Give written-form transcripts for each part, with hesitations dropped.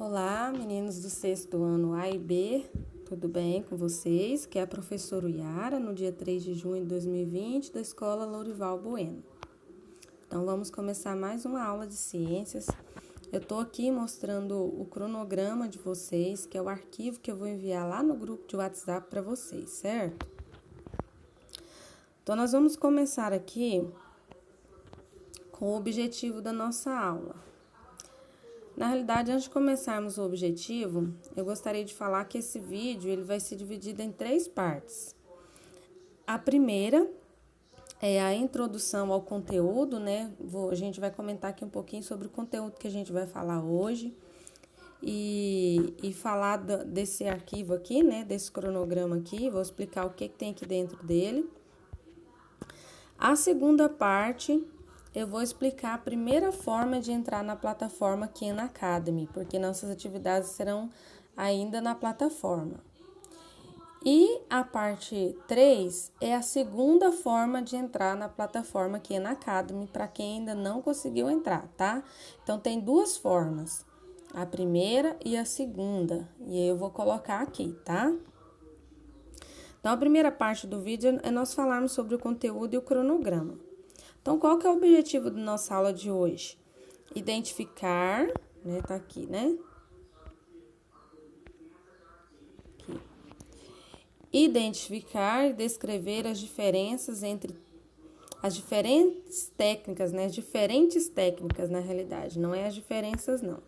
Olá, meninos do sexto ano A e B, tudo bem com vocês? Que é a professora Yara, no dia 3 de junho de 2020, da Escola Lourival Bueno. Então, vamos começar mais uma aula de ciências. Eu estou aqui mostrando o cronograma de vocês, que é o arquivo que eu vou enviar lá no grupo de WhatsApp para vocês, certo? Então, nós vamos começar aqui com o objetivo da nossa aula. Na realidade, antes de começarmos o objetivo, eu gostaria de falar que esse vídeo ele vai ser dividido em 3 partes. A primeira é a introdução ao conteúdo, né? A gente vai comentar aqui um pouquinho sobre o conteúdo que a gente vai falar hoje e falar desse arquivo aqui, né? Desse cronograma aqui, vou explicar o que tem aqui dentro dele. A segunda parte, eu vou explicar a primeira forma de entrar na plataforma Khan Academy, porque nossas atividades serão ainda na plataforma. E a parte 3 é a segunda forma de entrar na plataforma Khan Academy, para quem ainda não conseguiu entrar, tá? Então, tem 2 formas, a primeira e a segunda, e eu vou colocar aqui, tá? Então, a primeira parte do vídeo é nós falarmos sobre o conteúdo e o cronograma. Então, qual que é o objetivo da nossa aula de hoje? Identificar, né? Tá aqui, né? Aqui. Identificar e descrever as diferenças entre as diferentes técnicas, né? As diferentes técnicas, na realidade, não é as diferenças, não.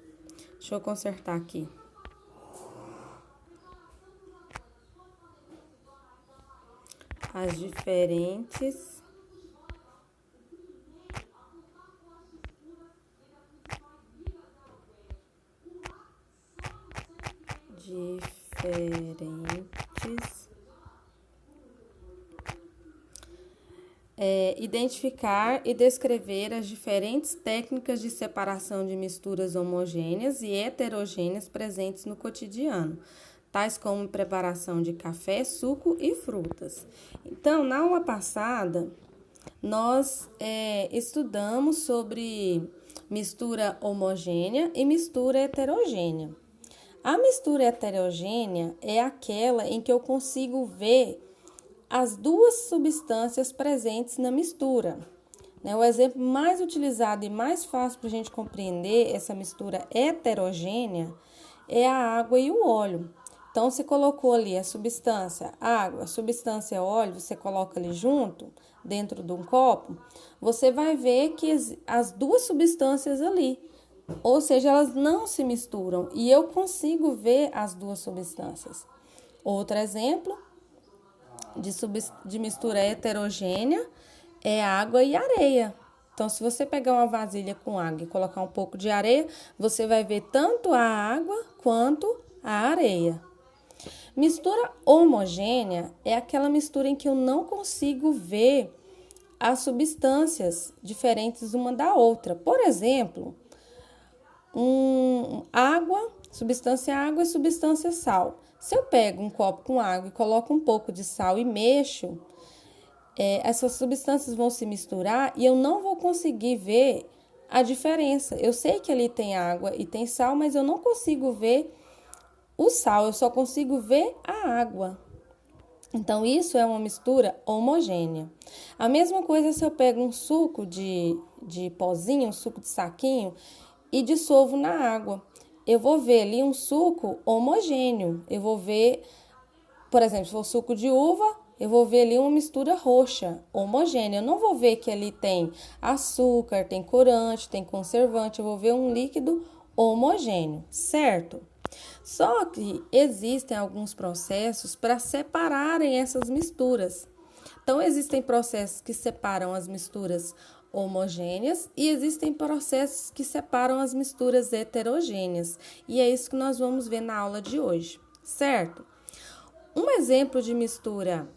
Deixa eu consertar aqui. As diferentes identificar e descrever as diferentes técnicas de separação de misturas homogêneas e heterogêneas presentes no cotidiano, tais como preparação de café, suco e frutas. Então, na aula passada, nós estudamos sobre mistura homogênea e mistura heterogênea. A mistura heterogênea é aquela em que eu consigo ver as 2 substâncias presentes na mistura. O exemplo mais utilizado e mais fácil para a gente compreender essa mistura heterogênea é a água e o óleo. Então, você colocou ali a substância água, a substância óleo, você coloca ali junto, dentro de um copo, você vai ver que as 2 substâncias ali, ou seja, elas não se misturam e eu consigo ver as 2 substâncias. Outro exemplo de mistura heterogênea é água e areia. Então, se você pegar uma vasilha com água e colocar um pouco de areia, você vai ver tanto a água quanto a areia. Mistura homogênea é aquela mistura em que eu não consigo ver as substâncias diferentes uma da outra. Por exemplo, substância água e substância sal. Se eu pego um copo com água e coloco um pouco de sal e mexo, essas substâncias vão se misturar e eu não vou conseguir ver a diferença. Eu sei que ali tem água e tem sal, mas eu não consigo ver o sal, eu só consigo ver a água. Então, isso é uma mistura homogênea. A mesma coisa se eu pego um suco de pozinho, um suco de saquinho, e dissolvo na água. Eu vou ver ali um suco homogêneo. Eu vou ver, por exemplo, se for suco de uva, eu vou ver ali uma mistura roxa, homogênea. Eu não vou ver que ali tem açúcar, tem corante, tem conservante. Eu vou ver um líquido homogêneo, certo? Só que existem alguns processos para separarem essas misturas. Então, existem processos que separam as misturas homogêneas e existem processos que separam as misturas heterogêneas. E é isso que nós vamos ver na aula de hoje, certo? Um exemplo de mistura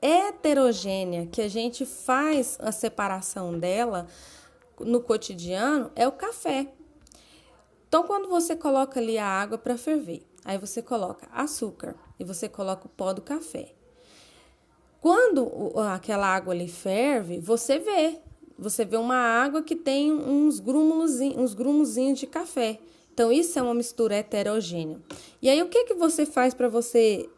heterogênea que a gente faz a separação dela no cotidiano é o café. Então, quando você coloca ali a água para ferver, aí você coloca açúcar e você coloca o pó do café. Quando aquela água ali ferve, você vê você vê uma água que tem uns grumulozinhos de café. Então, isso é uma mistura heterogênea. E aí, o que você faz para você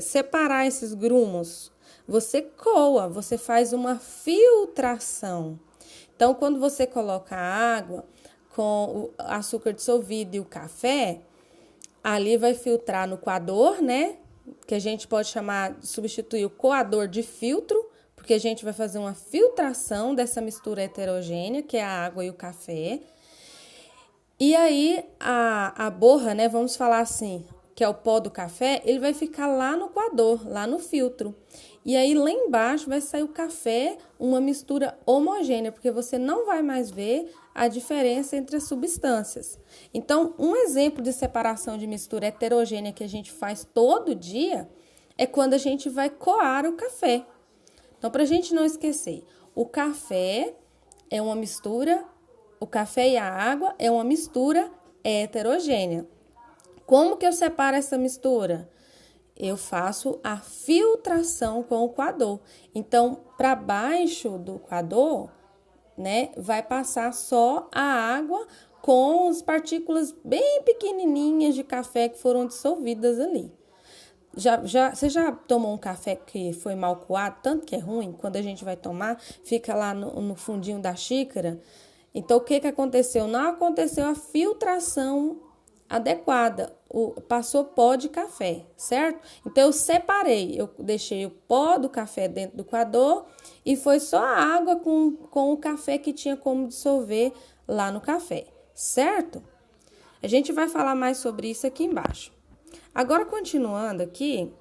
separar esses grumos? Você coa, você faz uma filtração. Então, quando você coloca a água com o açúcar dissolvido e o café, ali vai filtrar no coador, né? Que a gente pode substituir o coador de filtro, porque a gente vai fazer uma filtração dessa mistura heterogênea, que é a água e o café. E aí, a borra, né, vamos falar assim, que é o pó do café, ele vai ficar lá no coador, lá no filtro. E aí, lá embaixo vai sair o café, uma mistura homogênea, porque você não vai mais ver a diferença entre as substâncias. Então, um exemplo de separação de mistura heterogênea que a gente faz todo dia é quando a gente vai coar o café. Então, para a gente não esquecer, o café é uma mistura, o café e a água é uma mistura heterogênea. Como que eu separo essa mistura? Eu faço a filtração com o coador. Então, para baixo do coador, né, vai passar só a água com as partículas bem pequenininhas de café que foram dissolvidas ali. Você já tomou um café que foi mal coado, tanto que é ruim? Quando a gente vai tomar, fica lá no fundinho da xícara. Então, o que aconteceu? Não aconteceu a filtração adequada, passou pó de café, certo? Então, eu separei, eu deixei o pó do café dentro do coador e foi só a água com o café que tinha como dissolver lá no café, certo? A gente vai falar mais sobre isso aqui embaixo. Agora, continuando aqui,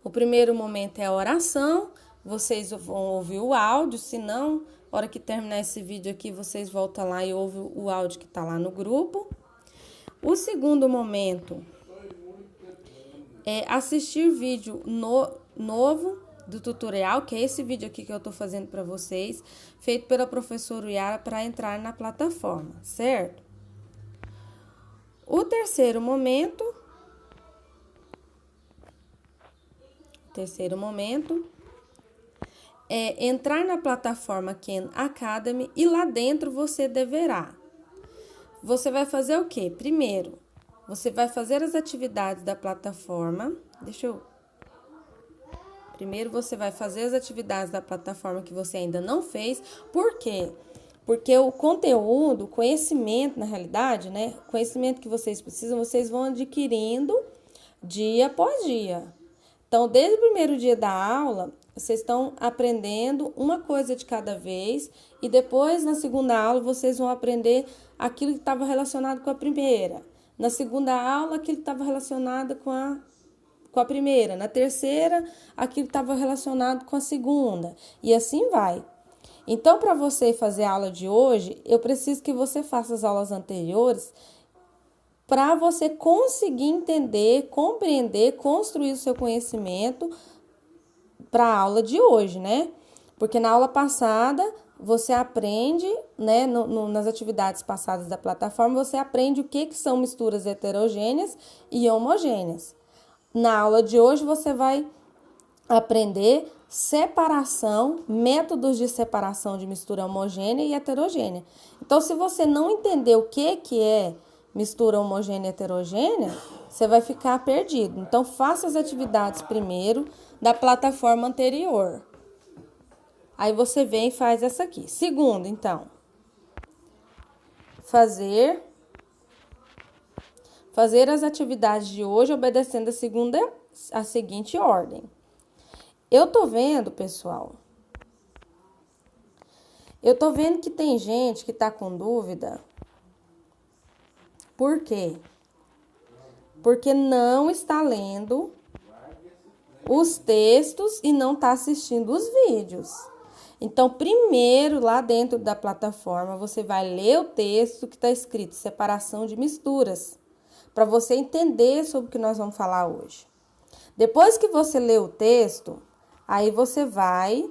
o primeiro momento é a oração, vocês vão ouvir o áudio, se não, na hora que terminar esse vídeo aqui, vocês voltam lá e ouvem o áudio que tá lá no grupo. O segundo momento é assistir vídeo novo do tutorial, que é esse vídeo aqui que eu tô fazendo para vocês, feito pela professora Yara para entrar na plataforma, certo? O terceiro momento é entrar na plataforma Khan Academy e lá dentro você deverá. Você vai fazer o quê? Primeiro, você vai fazer as atividades da plataforma. Primeiro você vai fazer as atividades da plataforma que você ainda não fez. Por quê? Porque o conteúdo, o conhecimento, na realidade, né? O conhecimento que vocês precisam, vocês vão adquirindo dia após dia. Então, desde o primeiro dia da aula, vocês estão aprendendo uma coisa de cada vez e depois, na segunda aula, vocês vão aprender aquilo que estava relacionado com a primeira. Na segunda aula, aquilo que estava relacionado com a primeira. Na terceira, aquilo que estava relacionado com a segunda. E assim vai. Então, para você fazer a aula de hoje, eu preciso que você faça as aulas anteriores para você conseguir entender, compreender, construir o seu conhecimento para a aula de hoje, né? Porque na aula passada você aprende, né, nas atividades passadas da plataforma, você aprende o que são misturas heterogêneas e homogêneas. Na aula de hoje você vai aprender separação, métodos de separação de mistura homogênea e heterogênea. Então, se você não entender o que é mistura homogênea e heterogênea, você vai ficar perdido. Então, faça as atividades primeiro da plataforma anterior. Aí você vem e faz essa aqui. Segundo, então, fazer as atividades de hoje obedecendo a seguinte ordem. Eu tô vendo, pessoal, que tem gente que tá com dúvida. Por quê? Porque não está lendo os textos e não está assistindo os vídeos. Então, primeiro, lá dentro da plataforma, você vai ler o texto que está escrito separação de misturas, para você entender sobre o que nós vamos falar hoje. Depois que você lê o texto, aí você vai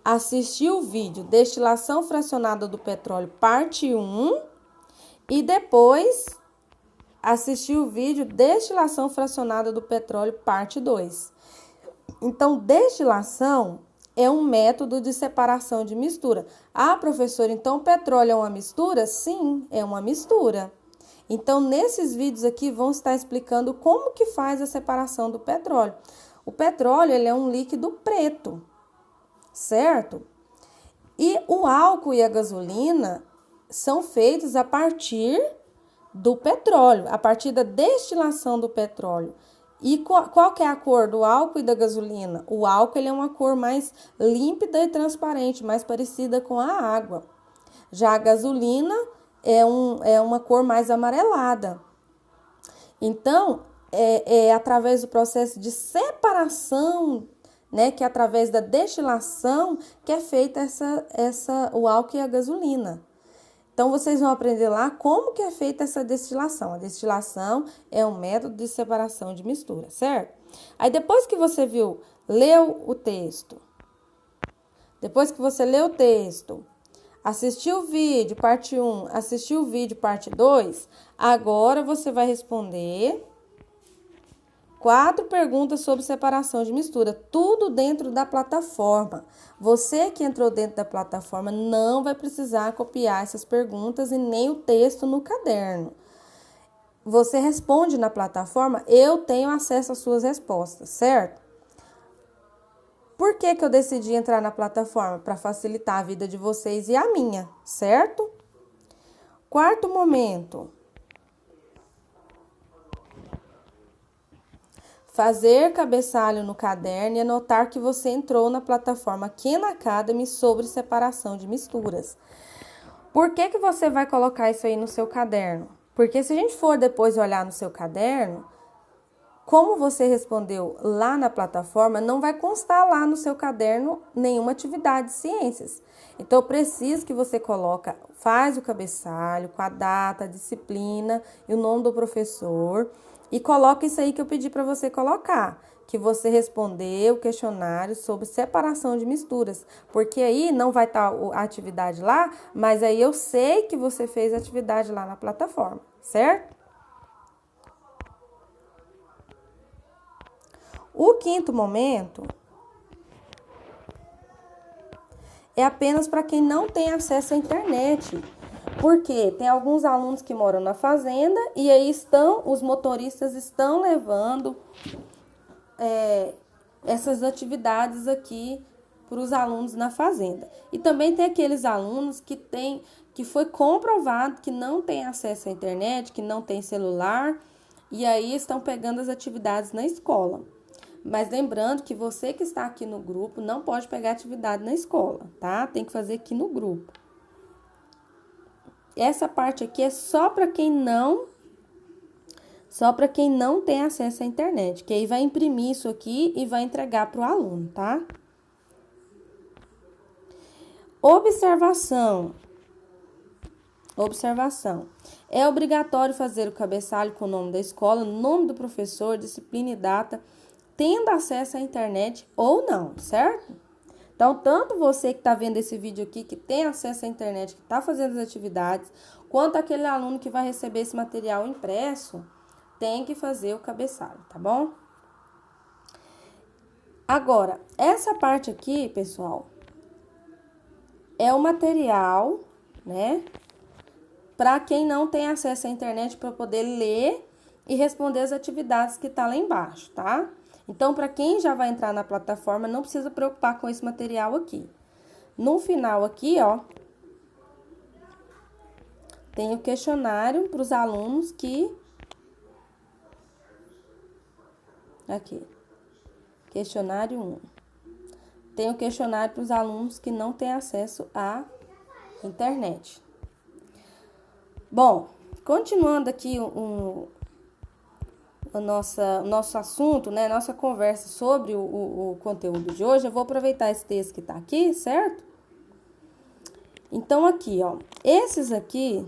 assistir o vídeo Destilação Fracionada do Petróleo, parte 1, e depois assistir o vídeo Destilação Fracionada do Petróleo, parte 2. Então, destilação é um método de separação de mistura. Ah, professor, então petróleo é uma mistura? Sim, é uma mistura. Então, nesses vídeos aqui vão estar explicando como que faz a separação do petróleo. O petróleo, ele é um líquido preto, certo? E o álcool e a gasolina são feitos a partir do petróleo, a partir da destilação do petróleo. E qual que é a cor do álcool e da gasolina? O álcool ele é uma cor mais límpida e transparente, mais parecida com a água. Já a gasolina é uma cor mais amarelada. Então, é através do processo de separação, né, que é através da destilação, que é feita o álcool e a gasolina. Então, vocês vão aprender lá como que é feita essa destilação. A destilação é um método de separação de mistura, certo? Aí, depois que você leu o texto, assistiu o vídeo, parte 1, assistiu o vídeo, parte 2, agora você vai responder 4 perguntas sobre separação de mistura, tudo dentro da plataforma. Você que entrou dentro da plataforma não vai precisar copiar essas perguntas e nem o texto no caderno. Você responde na plataforma, eu tenho acesso às suas respostas, certo? Por que eu decidi entrar na plataforma? Para facilitar a vida de vocês e a minha, certo? Quarto momento. Fazer cabeçalho no caderno e anotar que você entrou na plataforma Khan Academy sobre separação de misturas. Por que você vai colocar isso aí no seu caderno? Porque se a gente for depois olhar no seu caderno, como você respondeu lá na plataforma, não vai constar lá no seu caderno nenhuma atividade de ciências. Então, eu preciso que você faz o cabeçalho com a data, a disciplina e o nome do professor e coloca isso aí que eu pedi para você colocar, que você respondeu o questionário sobre separação de misturas, porque aí não vai estar a atividade lá, mas aí eu sei que você fez a atividade lá na plataforma, certo? O quinto momento é apenas para quem não tem acesso à internet, porque tem alguns alunos que moram na fazenda e aí os motoristas estão levando essas atividades aqui para os alunos na fazenda. E também tem aqueles alunos que foi comprovado que não tem acesso à internet, que não tem celular, e aí estão pegando as atividades na escola. Mas lembrando que você que está aqui no grupo não pode pegar atividade na escola, tá? Tem que fazer aqui no grupo. Essa parte aqui é só para quem não tem acesso à internet, que aí vai imprimir isso aqui e vai entregar para o aluno, tá? Observação. É obrigatório fazer o cabeçalho com o nome da escola, nome do professor, disciplina e data, tendo acesso à internet ou não, certo? Então, tanto você que está vendo esse vídeo aqui, que tem acesso à internet, que está fazendo as atividades, quanto aquele aluno que vai receber esse material impresso, tem que fazer o cabeçalho, tá bom? Agora, essa parte aqui, pessoal, é o material, né? Para quem não tem acesso à internet para poder ler e responder as atividades que tá lá embaixo, tá? Então, para quem já vai entrar na plataforma, não precisa preocupar com esse material aqui. No final aqui, ó, tem o questionário para os alunos aqui, questionário 1. Tem o questionário para os alunos que não têm acesso à internet. Bom, continuando aqui o nosso assunto, né, nossa conversa sobre o conteúdo de hoje, eu vou aproveitar esse texto que tá aqui, certo? Então, aqui, ó, esses aqui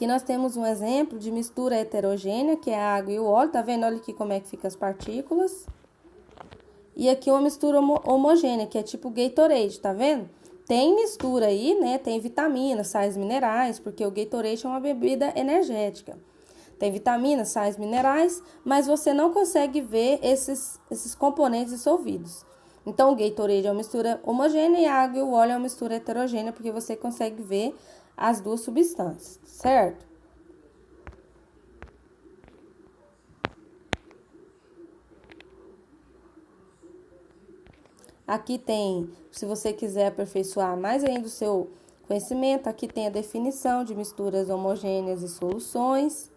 nós temos um exemplo de mistura heterogênea, que é a água e o óleo, tá vendo? Olha aqui como é que fica as partículas. E aqui uma mistura homogênea, que é tipo Gatorade, tá vendo? Tem mistura aí, né, tem vitaminas, sais minerais, porque o Gatorade é uma bebida energética. Tem vitaminas, sais minerais, mas você não consegue ver esses componentes dissolvidos. Então, o Gatorade é uma mistura homogênea e a água e o óleo é uma mistura heterogênea, porque você consegue ver as duas substâncias, certo? Aqui tem, se você quiser aperfeiçoar mais ainda o seu conhecimento, aqui tem a definição de misturas homogêneas e soluções.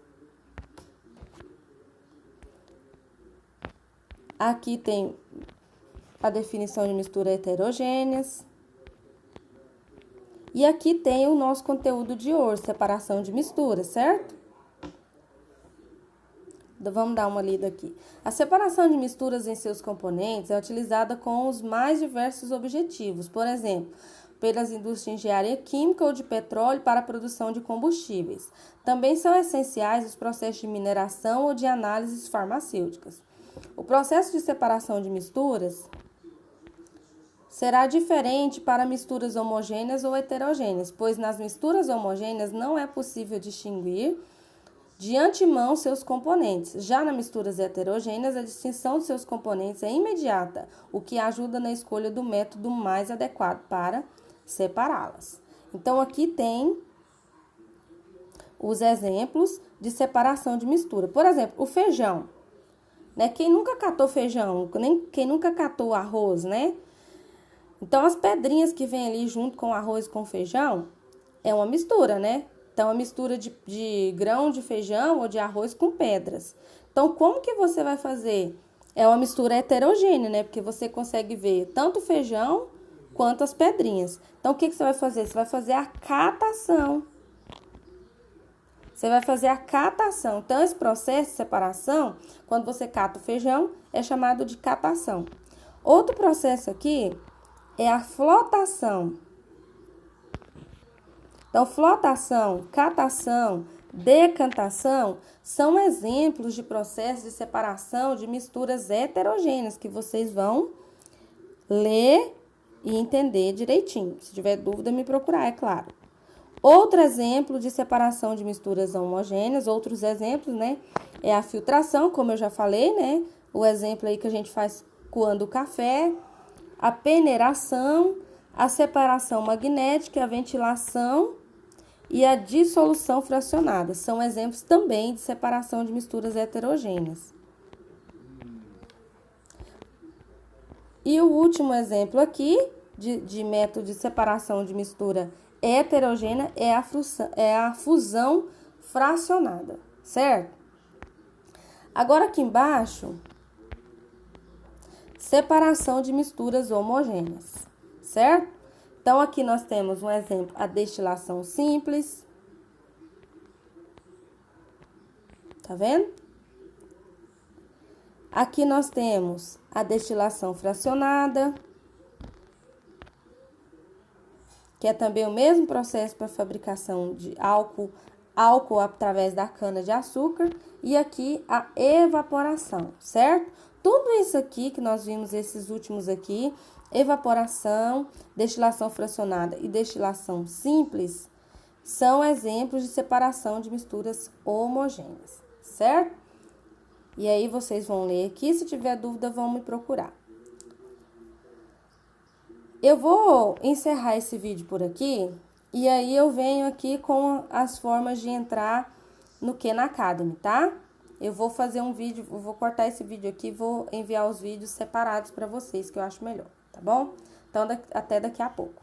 Aqui tem a definição de misturas heterogêneas. E aqui tem o nosso conteúdo de hoje, separação de misturas, certo? Vamos dar uma lida aqui. A separação de misturas em seus componentes é utilizada com os mais diversos objetivos. Por exemplo, pelas indústrias de engenharia química ou de petróleo para a produção de combustíveis. Também são essenciais os processos de mineração ou de análises farmacêuticas. O processo de separação de misturas será diferente para misturas homogêneas ou heterogêneas, pois nas misturas homogêneas não é possível distinguir de antemão seus componentes. Já nas misturas heterogêneas, a distinção de seus componentes é imediata, o que ajuda na escolha do método mais adequado para separá-las. Então, aqui tem os exemplos de separação de mistura. Por exemplo, o feijão, né? Quem nunca catou feijão, quem nunca catou arroz, né? Então, as pedrinhas que vem ali junto com o arroz e com o feijão é uma mistura, né? Então, a mistura de grão de feijão ou de arroz com pedras. Então, como que você vai fazer? É uma mistura heterogênea, né? Porque você consegue ver tanto o feijão quanto as pedrinhas. Então, o que você vai fazer? Você vai fazer a catação. Você vai fazer a catação. Então, esse processo de separação, quando você cata o feijão, é chamado de catação. Outro processo aqui é a flotação. Então, flotação, catação, decantação são exemplos de processos de separação de misturas heterogêneas que vocês vão ler e entender direitinho. Se tiver dúvida, me procurar, é claro. Outro exemplo de separação de misturas homogêneas, outros exemplos, né? É a filtração, como eu já falei, né? O exemplo aí que a gente faz coando o café, a peneiração, a separação magnética, a ventilação e a dissolução fracionada. São exemplos também de separação de misturas heterogêneas. E o último exemplo aqui de método de separação de mistura heterogênea é a fusão fracionada, certo? Agora aqui embaixo, separação de misturas homogêneas, certo? Então, aqui nós temos um exemplo, a destilação simples. Tá vendo? Aqui nós temos a destilação fracionada, que é também o mesmo processo para fabricação de álcool através da cana-de-açúcar. E aqui a evaporação, certo? Tudo isso aqui que nós vimos, esses últimos aqui, evaporação, destilação fracionada e destilação simples, são exemplos de separação de misturas homogêneas, certo? E aí vocês vão ler aqui, se tiver dúvida, vão me procurar. Eu vou encerrar esse vídeo por aqui, e aí eu venho aqui com as formas de entrar no Khan Academy, tá? Eu vou fazer um vídeo, eu vou cortar esse vídeo aqui e vou enviar os vídeos separados para vocês, que eu acho melhor, tá bom? Então, até daqui a pouco.